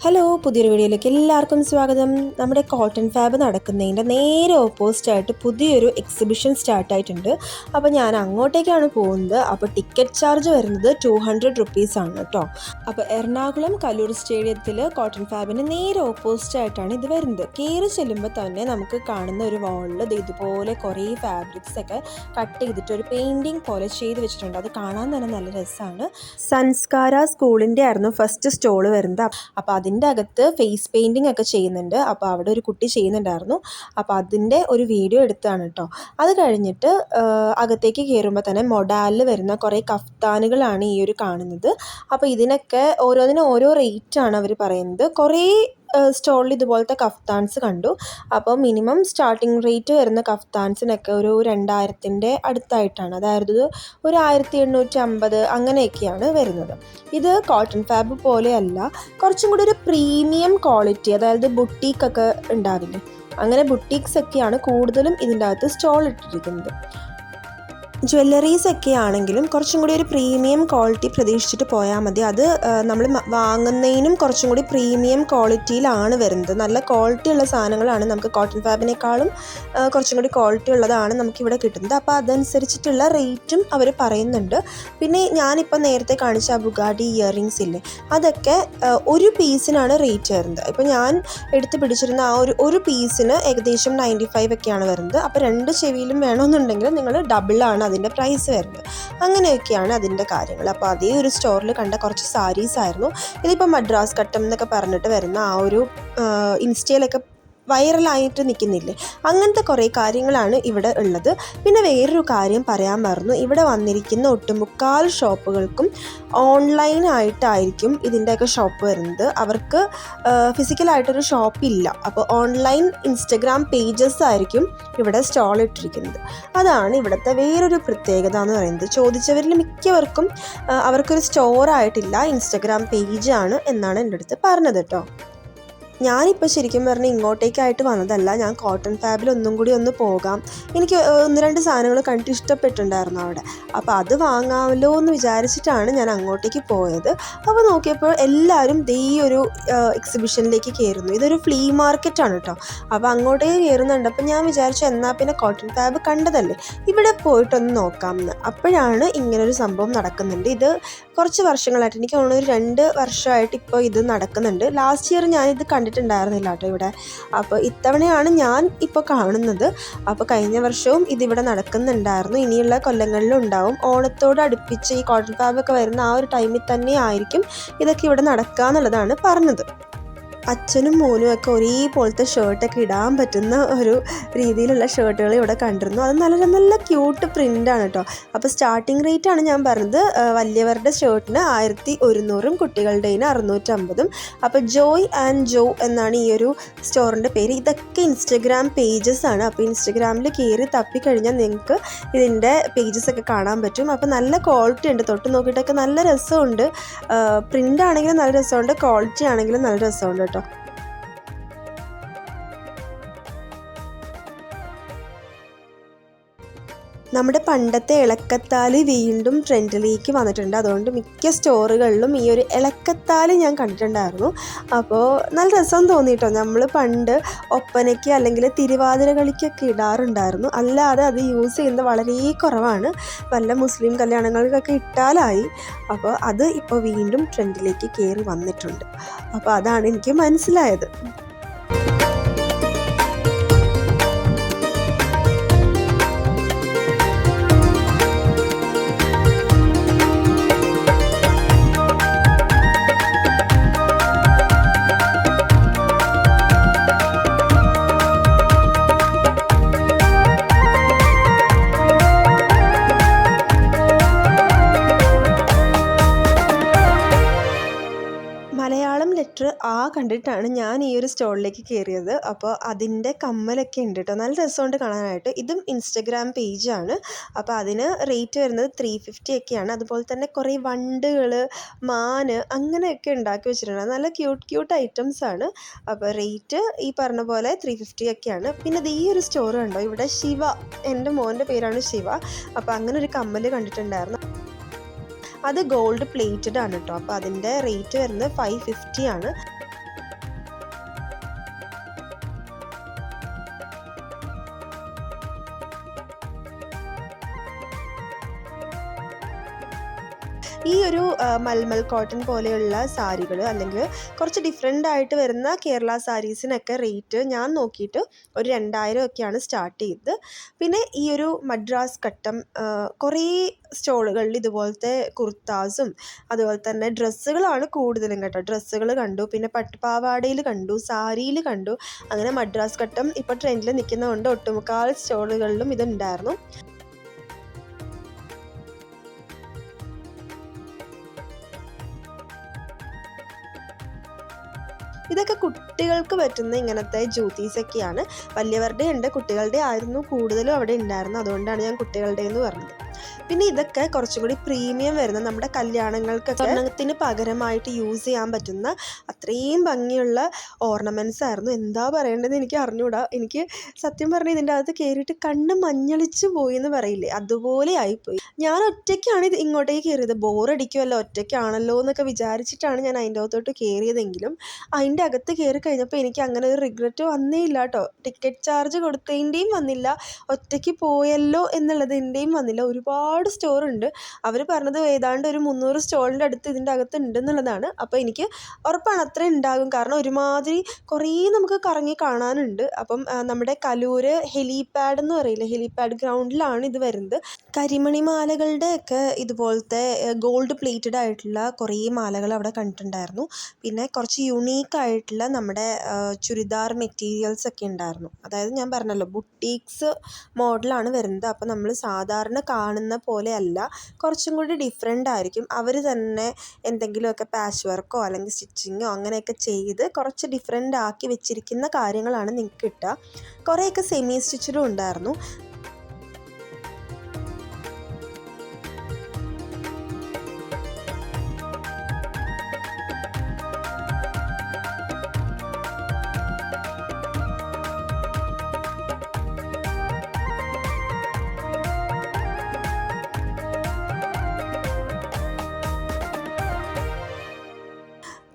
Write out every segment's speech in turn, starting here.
Hello, പുതിയൊരു വീഡിയോയിലേക്ക് എല്ലാവർക്കും സ്വാഗതം. നമ്മുടെ കോട്ടൺ ഫാബ് നടക്കുന്നതിൻ്റെ നേരെ ഓപ്പോസിറ്റായിട്ട് പുതിയൊരു എക്സിബിഷൻ സ്റ്റാർട്ടായിട്ടുണ്ട്. അപ്പോൾ ഞാൻ അങ്ങോട്ടേക്കാണ് പോകുന്നത്. അപ്പോൾ ടിക്കറ്റ് ചാർജ് വരുന്നത് 200 റുപ്പീസാണ് കേട്ടോ. അപ്പോൾ എറണാകുളം കലൂർ സ്റ്റേഡിയത്തിൽ കോട്ടൺ ഫാബിന് നേരെ ഓപ്പോസിറ്റായിട്ടാണ് ഇത് വരുന്നത്. കയറി ചെല്ലുമ്പോൾ തന്നെ നമുക്ക് കാണുന്ന ഒരു വാളിൽ ഇതുപോലെ കുറേ ഫാബ്രിക്സ് ഒക്കെ കട്ട് ചെയ്തിട്ട് ഒരു പെയിൻറ്റിങ് പോലെ ചെയ്ത് വെച്ചിട്ടുണ്ട്. അത് കാണാൻ തന്നെ നല്ല രസമാണ്. സംസ്കാര സ്കൂളിൻ്റെ ആയിരുന്നു ഫസ്റ്റ് സ്റ്റോൾ വരുന്നത്. അപ്പോൾ അതിൻ്റെ അകത്ത് ഫേസ് പെയിൻറ്റിങ് ഒക്കെ ചെയ്യുന്നുണ്ട്. അപ്പോൾ അവിടെ ഒരു കുട്ടി ചെയ്യുന്നുണ്ടായിരുന്നു. അപ്പോൾ അതിൻ്റെ ഒരു വീഡിയോ എടുത്താണ് കേട്ടോ. അത് കഴിഞ്ഞിട്ട് അകത്തേക്ക് കയറുമ്പോൾ തന്നെ മൊഡാലിൽ വരുന്ന കുറേ കഫ്താനുകളാണ് ഈ ഒരു കാണുന്നത്. അപ്പോൾ ഇതിനൊക്കെ ഓരോന്നിനും ഓരോ റേറ്റാണ് അവർ പറയുന്നത്. കുറേ സ്റ്റോളിൽ ഇതുപോലത്തെ കഫ്താൻസ് കണ്ടു. അപ്പോൾ മിനിമം സ്റ്റാർട്ടിങ് റേറ്റ് വരുന്ന കഫ്താൻസിനൊക്കെ ഒരു 2000-ൻ്റെ അടുത്തായിട്ടാണ്. അതായത് ഒരു 1850 അങ്ങനെയൊക്കെയാണ് വരുന്നത്. ഇത് കോട്ടൺ ഫാബ് പോലെയല്ല, കുറച്ചും കൂടി ഒരു പ്രീമിയം ക്വാളിറ്റി, അതായത് ബുട്ടീക്കൊക്കെ ഉണ്ടാവില്ലേ, അങ്ങനെ ബുട്ടീക്സ് ഒക്കെയാണ് കൂടുതലും ഇതിൻ്റെ അകത്ത് സ്റ്റോൾ ഇട്ടിരിക്കുന്നത്. ജ്വല്ലറീസ് ഒക്കെ ആണെങ്കിലും കുറച്ചും കൂടി ഒരു പ്രീമിയം ക്വാളിറ്റി പ്രതീക്ഷിച്ചിട്ട് പോയാൽ മതി. അത് നമ്മൾ വാങ്ങുന്നതിനും കുറച്ചും കൂടി പ്രീമിയം ക്വാളിറ്റിയിലാണ് വരുന്നത്. നല്ല ക്വാളിറ്റി ഉള്ള സാധനങ്ങളാണ് നമുക്ക് കോട്ടൺ ഫാബിനേക്കാളും കുറച്ചും കൂടി ക്വാളിറ്റി ഉള്ളതാണ് നമുക്കിവിടെ കിട്ടുന്നത്. അപ്പോൾ അതനുസരിച്ചിട്ടുള്ള റേറ്റും അവർ പറയുന്നുണ്ട്. പിന്നെ ഞാനിപ്പോൾ നേരത്തെ കാണിച്ച ബുഗാട്ടി ഇയറിങ്സ് ഇല്ലേ, അതൊക്കെ ഒരു പീസിനാണ് റേറ്റ് വരുന്നത്. ഇപ്പോൾ ഞാൻ എടുത്ത് പിടിച്ചിരുന്ന ആ ഒരു പീസിന് ഏകദേശം 95 ഒക്കെയാണ് വരുന്നത്. അപ്പോൾ 2 ചെവിയിലും വേണമെന്നുണ്ടെങ്കിൽ നിങ്ങൾ ഡബിളാണ് അതിൻ്റെ പ്രൈസ് വരുന്നത്. അങ്ങനെയൊക്കെയാണ് അതിൻ്റെ കാര്യങ്ങൾ. അപ്പോൾ അതേ ഒരു സ്റ്റോറിൽ കണ്ട കുറച്ച് സാരീസ് ആയിരുന്നു. ഇതിപ്പോൾ മദ്രാസ് കട്ടം എന്നൊക്കെ പറഞ്ഞിട്ട് വരുന്ന ആ ഒരു ഇൻസ്റ്റയിലൊക്കെ വൈറലായിട്ട് നിൽക്കുന്നില്ലേ, അങ്ങനത്തെ കുറേ കാര്യങ്ങളാണ് ഇവിടെ ഉള്ളത്. പിന്നെ വേറൊരു കാര്യം പറയാൻ മറന്നു. ഇവിടെ വന്നിരിക്കുന്ന ഒട്ടുമുക്കാൽ ഷോപ്പുകൾക്കും ഓൺലൈനായിട്ടായിരിക്കും ഇതിൻ്റെയൊക്കെ ഷോപ്പ് വരുന്നത്. അവർക്ക് ഫിസിക്കലായിട്ടൊരു ഷോപ്പില്ല. അപ്പോൾ ഓൺലൈൻ ഇൻസ്റ്റഗ്രാം പേജസ് ആയിരിക്കും ഇവിടെ സ്റ്റോൾ ഇട്ടിരിക്കുന്നത്. അതാണ് ഇവിടുത്തെ വേറൊരു പ്രത്യേകത എന്ന് പറയുന്നത്. ചോദിച്ചവരിൽ മിക്കവർക്കും അവർക്കൊരു സ്റ്റോറായിട്ടില്ല, ഇൻസ്റ്റഗ്രാം പേജാണ് എന്നാണ് എൻ്റെ അടുത്ത് പറഞ്ഞത് കേട്ടോ. ഞാനിപ്പോൾ ശരിക്കും പറഞ്ഞാൽ ഇങ്ങോട്ടേക്കായിട്ട് വന്നതല്ല, ഞാൻ കോട്ടൺ ഫാബിൽ ഒന്നും കൂടി ഒന്ന് പോകാം. എനിക്ക് 1-2 സാധനങ്ങൾ കണ്ടിട്ട് ഇഷ്ടപ്പെട്ടിട്ടുണ്ടായിരുന്നു അവിടെ. അപ്പോൾ അത് വാങ്ങാമല്ലോ എന്ന് വിചാരിച്ചിട്ടാണ് ഞാൻ അങ്ങോട്ടേക്ക് പോയത്. അപ്പോൾ നോക്കിയപ്പോൾ എല്ലാവരും ഈ ഒരു എക്സിബിഷനിലേക്ക് കയറുന്നു. ഇതൊരു ഫ്ലീ മാർക്കറ്റാണ് കേട്ടോ. അപ്പോൾ അങ്ങോട്ടേക്ക് കയറുന്നുണ്ട്. അപ്പോൾ ഞാൻ വിചാരിച്ചു എന്നാൽ പിന്നെ കോട്ടൺ ഫാബ് കണ്ടതല്ലേ, ഇവിടെ പോയിട്ടൊന്ന് നോക്കാം എന്ന്. അപ്പോഴാണ് ഇങ്ങനൊരു സംഭവം നടക്കുന്നുണ്ട്. ഇത് കുറച്ച് വർഷങ്ങളായിട്ട്, എനിക്ക് തോന്നുന്നു ഒരു 2 വർഷമായിട്ട് ഇപ്പോൾ ഇത് നടക്കുന്നുണ്ട്. ലാസ്റ്റ് ഇയർ ഞാനിത് കണ്ടിട്ടുണ്ടായിരുന്നില്ല കേട്ടോ ഇവിടെ. അപ്പോൾ ഇത്തവണയാണ് ഞാൻ ഇപ്പോൾ കാണുന്നത്. അപ്പോൾ കഴിഞ്ഞ വർഷവും ഇതിവിടെ നടക്കുന്നുണ്ടായിരുന്നു. ഇനിയുള്ള കൊല്ലങ്ങളിലും ഉണ്ടാവും. ഓണത്തോട് അടുപ്പിച്ച് ഈ കോട്ടൺ ഫാബൊക്കെ വരുന്ന ആ ഒരു ടൈമിൽ തന്നെ ആയിരിക്കും ഇതൊക്കെ ഇവിടെ നടക്കുക എന്നുള്ളതാണ് പറഞ്ഞത്. അച്ഛനും മോനും ഒക്കെ ഒരേപോലത്തെ ഷർട്ടൊക്കെ ഇടാൻ പറ്റുന്ന ഒരു രീതിയിലുള്ള ഷർട്ടുകൾ ഇവിടെ കണ്ടിരുന്നു. അത് നല്ല നല്ല ക്യൂട്ട് പ്രിൻ്റാണ് കേട്ടോ. അപ്പോൾ സ്റ്റാർട്ടിങ് റേറ്റാണ് ഞാൻ പറഞ്ഞത്. വലിയവരുടെ ഷർട്ടിന് 1100, കുട്ടികളുടേതിന് 650. അപ്പോൾ ജോയ് ആൻഡ് ജോ എന്നാണ് ഈ ഒരു സ്റ്റോറിൻ്റെ പേര്. ഇതൊക്കെ ഇൻസ്റ്റഗ്രാം പേജസ് ആണ്. അപ്പോൾ ഇൻസ്റ്റഗ്രാമിൽ കയറി തപ്പിക്കഴിഞ്ഞാൽ നിങ്ങൾക്ക് ഇതിൻ്റെ പേജസ് ഒക്കെ കാണാൻ പറ്റും. അപ്പോൾ നല്ല ക്വാളിറ്റി ഉണ്ട്, തൊട്ട് നോക്കിയിട്ടൊക്കെ നല്ല രസമുണ്ട്. പ്രിൻ്റ് ആണെങ്കിലും നല്ല രസമുണ്ട്, ക്വാളിറ്റി ആണെങ്കിലും നല്ല രസമുണ്ട് കേട്ടോ. നമ്മുടെ പണ്ടത്തെ ഇളക്കത്താലി വീണ്ടും ട്രെൻഡിലേക്ക് വന്നിട്ടുണ്ട്. അതുകൊണ്ട് മിക്ക സ്റ്റോറുകളിലും ഈ ഒരു ഇളക്കത്താലി ഞാൻ കണ്ടിട്ടുണ്ടായിരുന്നു. അപ്പോൾ നല്ല രസം തോന്നിയിട്ടോ. നമ്മൾ പണ്ട് ഒപ്പനയ്ക്ക് അല്ലെങ്കിൽ തിരുവാതിര കളിക്കൊക്കെ ഇടാറുണ്ടായിരുന്നു. അല്ലാതെ അത് യൂസ് ചെയ്യുന്നത് വളരെ കുറവാണ്. വല്ല മുസ്ലിം കല്യാണങ്ങൾക്കൊക്കെ ഇട്ടാലായി. അപ്പോൾ അത് ഇപ്പോൾ വീണ്ടും ട്രെൻഡിലേക്ക് കയറി വന്നിട്ടുണ്ട്. അപ്പോൾ അതാണ് എനിക്ക് മനസ്സിലായത്. മലയാളം ലെറ്റർ ആ കണ്ടിട്ടാണ് ഞാൻ ഈ ഒരു സ്റ്റോളിലേക്ക് കയറിയത്. അപ്പോൾ അതിൻ്റെ കമ്മലൊക്കെ ഉണ്ട് കേട്ടോ, നല്ല രസമുണ്ട് കാണാനായിട്ട്. ഇതും ഇൻസ്റ്റഗ്രാം പേജാണ്. അപ്പോൾ അതിന് റേറ്റ് വരുന്നത് 350 ഒക്കെയാണ്. അതുപോലെ തന്നെ കുറേ വണ്ടുകൾ, മാന് അങ്ങനെയൊക്കെ ഉണ്ടാക്കി വെച്ചിട്ടുണ്ട്. നല്ല ക്യൂട്ട് ഐറ്റംസ് ആണ്. അപ്പോൾ റേറ്റ് ഈ പറഞ്ഞ പോലെ 350 ഒക്കെയാണ്. പിന്നെ ഈ ഒരു സ്റ്റോർ കണ്ടോ, ഇവിടെ ശിവ, എൻ്റെ മോൻ്റെ പേരാണ് ശിവ. അപ്പോൾ അങ്ങനെ ഒരു കമ്മൽ കണ്ടിട്ടുണ്ടായിരുന്നു. അത് ഗോൾഡ് പ്ലേറ്റഡ് ആണ് കേട്ടോ. അപ്പോൾ അതിൻ്റെ റേറ്റ് വരുന്നത് 550 ആണ്. ഈ ഒരു മൽമൽ കോട്ടൺ പോലെയുള്ള സാരികൾ അല്ലെങ്കിൽ കുറച്ച് ഡിഫറെൻ്റ് ആയിട്ട് വരുന്ന കേരള സാരീസിനൊക്കെ റേറ്റ് ഞാൻ നോക്കിയിട്ട് ഒരു 2000 ഒക്കെയാണ് സ്റ്റാർട്ട് ചെയ്തത്. പിന്നെ ഈ ഒരു മദ്രാസ് കട്ടം കുറേ സ്റ്റോളുകളിൽ ഇതുപോലത്തെ കുർത്താസും അതുപോലെ തന്നെ ഡ്രസ്സുകളാണ് കൂടുതലും കേട്ടോ. ഡ്രസ്സുകൾ കണ്ടു, പിന്നെ പട്ടുപാവാടയിൽ കണ്ടു, സാരിയിൽ കണ്ടു. അങ്ങനെ മദ്രാസ് കട്ടം ഇപ്പോൾ ട്രെൻഡിൽ നിൽക്കുന്നതുകൊണ്ട് ഒട്ടുമുക്കാൽ സ്റ്റോളുകളിലും ഇതുണ്ടായിരുന്നു. ഇതൊക്കെ കുട്ടികൾക്ക് പറ്റുന്ന ഇങ്ങനത്തെ ജ്യൂത്തീസൊക്കെയാണ്. വലിയവരുടെ ഉണ്ട്, കുട്ടികളുടെ ആയിരുന്നു കൂടുതലും അവിടെ ഉണ്ടായിരുന്നു. അതുകൊണ്ടാണ് ഞാൻ കുട്ടികളുടെ എന്ന് പറഞ്ഞത്. പിന്നെ ഇതൊക്കെ കുറച്ചും കൂടി പ്രീമിയം വരുന്ന നമ്മുടെ കല്യാണങ്ങൾക്കൊക്കെ സ്വർണ്ണത്തിന് പകരമായിട്ട് യൂസ് ചെയ്യാൻ പറ്റുന്ന അത്രയും ഭംഗിയുള്ള ഓർണമെൻറ്റ്സ് ആയിരുന്നു. എന്താ പറയേണ്ടതെന്ന് എനിക്ക് അറിഞ്ഞുകൂടാ. എനിക്ക് സത്യം പറഞ്ഞാൽ ഇതിൻ്റെ അകത്ത് കയറിയിട്ട് കണ്ണ് മഞ്ഞളിച്ച് പോയി എന്ന് പറയില്ലേ, അതുപോലെ ആയിപ്പോയി. ഞാൻ ഒറ്റയ്ക്കാണ് ഇത് ഇങ്ങോട്ടേക്ക് കയറിയത്. ബോറടിക്കുമല്ലോ, ഒറ്റയ്ക്കാണല്ലോ എന്നൊക്കെ വിചാരിച്ചിട്ടാണ് ഞാൻ അതിൻ്റെ അകത്തോട്ട് കയറിയതെങ്കിലും അതിൻ്റെ അകത്ത് കയറി കഴിഞ്ഞപ്പോൾ എനിക്ക് അങ്ങനെ ഒരു റിഗ്രറ്റ് വന്നേ ഇല്ല കേട്ടോ. ടിക്കറ്റ് ചാർജ് കൊടുത്തതിൻ്റെയും വന്നില്ല, ഒറ്റയ്ക്ക് പോയല്ലോ എന്നുള്ളതിൻ്റെയും വന്നില്ല. ഒരുപാട് സ്റ്റോറുണ്ട്. അവർ പറഞ്ഞത് ഏതാണ്ട് ഒരു 300 സ്റ്റോളിൻ്റെ അടുത്ത് ഇതിൻ്റെ അകത്ത് ഉണ്ടെന്നുള്ളതാണ്. അപ്പോൾ എനിക്ക് ഉറപ്പാണ് അത്ര ഉണ്ടാകും. കാരണം ഒരുമാതിരി കുറേ നമുക്ക് കറങ്ങി കാണാനുണ്ട്. അപ്പം നമ്മുടെ കലൂർ ഹെലിപാഡ് എന്ന് പറയില്ലേ, ഹെലിപാഡ് ഗ്രൗണ്ടിലാണ് ഇത് വരുന്നത്. കരിമണി മാലകളുടെ ഒക്കെ ഇതുപോലത്തെ ഗോൾഡ് പ്ലേറ്റഡ് ആയിട്ടുള്ള കുറേ മാലകൾ അവിടെ കണ്ടിട്ടുണ്ടായിരുന്നു. പിന്നെ കുറച്ച് യുണീക്കായിട്ടുള്ള നമ്മുടെ ചുരിദാർ മെറ്റീരിയൽസ് ഒക്കെ ഉണ്ടായിരുന്നു. അതായത് ഞാൻ പറഞ്ഞല്ലോ ബുട്ടീക്സ് മോഡലാണ് വരുന്നത്. അപ്പോൾ നമ്മൾ സാധാരണ കാണുന്ന പോലെയല്ല, കുറച്ചും കൂടി ഡിഫറെൻ്റ് ആയിരിക്കും. അവർ തന്നെ എന്തെങ്കിലുമൊക്കെ പാച്ച് വർക്കോ അല്ലെങ്കിൽ സ്റ്റിച്ചിങ്ങോ അങ്ങനെയൊക്കെ ചെയ്ത് കുറച്ച് ഡിഫറെൻ്റ് ആക്കി വെച്ചിരിക്കുന്ന കാര്യങ്ങളാണ് നിങ്ങൾക്ക് കിട്ടുക. കുറേയൊക്കെ സെമി സ്റ്റിച്ചഡും ഉണ്ടായിരുന്നു.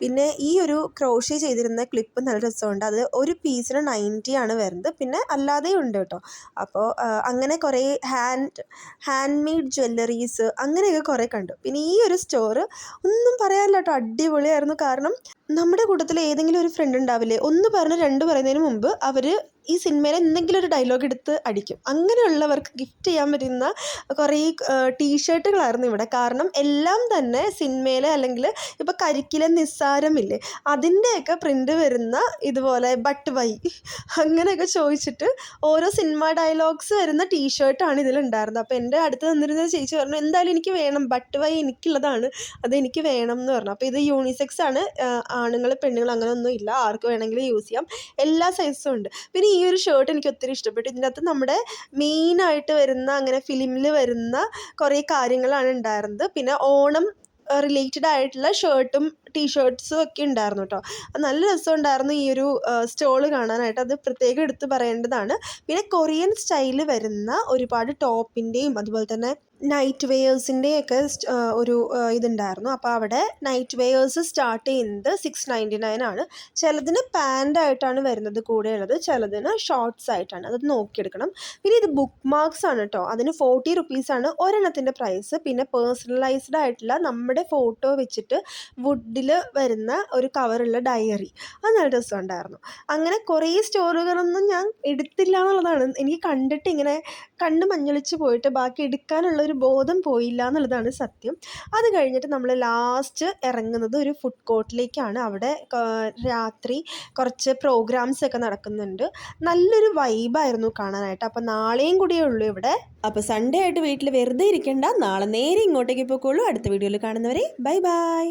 പിന്നെ ഈ ഒരു ക്രോഷ്യ ചെയ്തിരുന്ന ക്ലിപ്പ് നല്ല രസമുണ്ട്. അത് ഒരു പീസിന് 90 ആണ് വരുന്നത്. പിന്നെ അല്ലാതെയും ഉണ്ട് കേട്ടോ. അപ്പോൾ അങ്ങനെ കുറേ ഹാൻഡ് മെയ്ഡ് ജ്വല്ലറീസ് അങ്ങനെയൊക്കെ കുറേ കണ്ടു. പിന്നെ ഈ ഒരു സ്റ്റോറ് ഒന്നും പറയാനില്ല കേട്ടോ, അടിപൊളിയായിരുന്നു. കാരണം നമ്മുടെ കൂട്ടത്തിൽ ഏതെങ്കിലും ഒരു ഫ്രണ്ട് ഉണ്ടാവില്ലേ, ഒന്ന് പറഞ്ഞ് 2 പറയുന്നതിന് മുമ്പ് അവർ ഈ സിനിമയിൽ എന്തെങ്കിലും ഒരു ഡയലോഗ് എടുത്ത് അടിക്കും. അങ്ങനെയുള്ളവർക്ക് ഗിഫ്റ്റ് ചെയ്യാൻ പറ്റുന്ന കുറേ ടീഷർട്ടുകളായിരുന്നു ഇവിടെ. കാരണം എല്ലാം തന്നെ സിനിമയിലെ അല്ലെങ്കിൽ ഇപ്പോൾ കരിക്കിലെ നിസ്സാരമില്ലേ, അതിൻ്റെയൊക്കെ പ്രിൻ്റ് വരുന്ന ഇതുപോലെ ബട്ട് വൈ അങ്ങനെയൊക്കെ ചോദിച്ചിട്ട് ഓരോ സിനിമ ഡയലോഗ്സ് വരുന്ന ടീഷർട്ടാണ് ഇതിലുണ്ടായിരുന്നത്. അപ്പോൾ എൻ്റെ അടുത്ത് നിന്നിരുന്ന ചേച്ചി പറഞ്ഞു എന്തായാലും എനിക്ക് വേണം, ബട്ട് വൈ എനിക്കുള്ളതാണ്, അതെനിക്ക് വേണം എന്ന് പറഞ്ഞു. അപ്പോൾ ഇത് യൂണിസെക്സ് ആണ്, ആണുങ്ങൾ പെണ്ണുങ്ങൾ അങ്ങനെ ഒന്നും ഇല്ല, ആർക്ക് വേണമെങ്കിലും യൂസ് ചെയ്യാം, എല്ലാ സൈസും ഉണ്ട്. പിന്നെ ഈ ഒരു ഷർട്ട് എനിക്ക് ഒത്തിരി ഇഷ്ടപ്പെട്ടു. ഇതിൻ്റെ അകത്ത് നമ്മുടെ മെയിനായിട്ട് വരുന്ന അങ്ങനെ ഫിലിമിൽ വരുന്ന കുറേ കാര്യങ്ങളാണ് ഉണ്ടായിരുന്നത്. പിന്നെ ഓണം റിലേറ്റഡ് ആയിട്ടുള്ള ഷർട്ടും ടീഷർട്ട്സും ഒക്കെ ഉണ്ടായിരുന്നു കേട്ടോ. അത് നല്ല രസമുണ്ടായിരുന്നു ഈ ഒരു സ്റ്റോള് കാണാനായിട്ട്, അത് പ്രത്യേകം എടുത്ത് പറയേണ്ടതാണ്. പിന്നെ കൊറിയൻ സ്റ്റൈലിൽ വരുന്ന ഒരുപാട് ടോപ്പിൻ്റെയും അതുപോലെ തന്നെ നൈറ്റ് വെയേഴ്സിൻ്റെയൊക്കെ ഒരു ഇതുണ്ടായിരുന്നു. അപ്പോൾ അവിടെ നൈറ്റ് വെയേഴ്സ് സ്റ്റാർട്ട് ചെയ്യുന്നത് 699 ആണ്. ചിലതിന് പാൻ്റായിട്ടാണ് വരുന്നത് കൂടെയുള്ളത്, ചിലതിന് ഷോർട്ട്സ് ആയിട്ടാണ്. അത് നോക്കിയെടുക്കണം. പിന്നെ ഇത് ബുക്ക് മാർക്സ് ആണ് കേട്ടോ. അതിന് 40 റുപ്പീസാണ് ഒരെണ്ണത്തിൻ്റെ പ്രൈസ്. പിന്നെ പേഴ്സണലൈസ്ഡ് ആയിട്ടുള്ള നമ്മുടെ ഫോട്ടോ വെച്ചിട്ട് വുഡിൽ വരുന്ന ഒരു കവറുള്ള ഡയറി, അത് നല്ല രസമുണ്ടായിരുന്നു. അങ്ങനെ കുറേ സ്റ്റോറുകളൊന്നും ഞാൻ എടുത്തില്ല എന്നുള്ളതാണ്. എനിക്ക് കണ്ടിട്ട് ഇങ്ങനെ കണ്ണ് മഞ്ഞളിച്ച് പോയിട്ട് ബാക്കി എടുക്കാനുള്ള ഒരു ബോധം പോയില്ല എന്നുള്ളതാണ് സത്യം. അത് കഴിഞ്ഞിട്ട് നമ്മൾ ലാസ്റ്റ് ഇറങ്ങുന്നത് ഒരു ഫുഡ് കോർട്ടിലേക്കാണ്. അവിടെ രാത്രി കുറച്ച് പ്രോഗ്രാംസ് ഒക്കെ നടക്കുന്നുണ്ട്. നല്ലൊരു വൈബായിരുന്നു കാണാനായിട്ട്. അപ്പോൾ നാളെയും കൂടിയേ ഉള്ളൂ ഇവിടെ. അപ്പോൾ സൺഡേ ആയിട്ട് വീട്ടിൽ വെറുതെ ഇരിക്കേണ്ട, നാളെ നേരെ ഇങ്ങോട്ടേക്ക് പോയിക്കോളൂ. അടുത്ത വീഡിയോയിൽ കാണുന്നവരെ ബൈ ബൈ.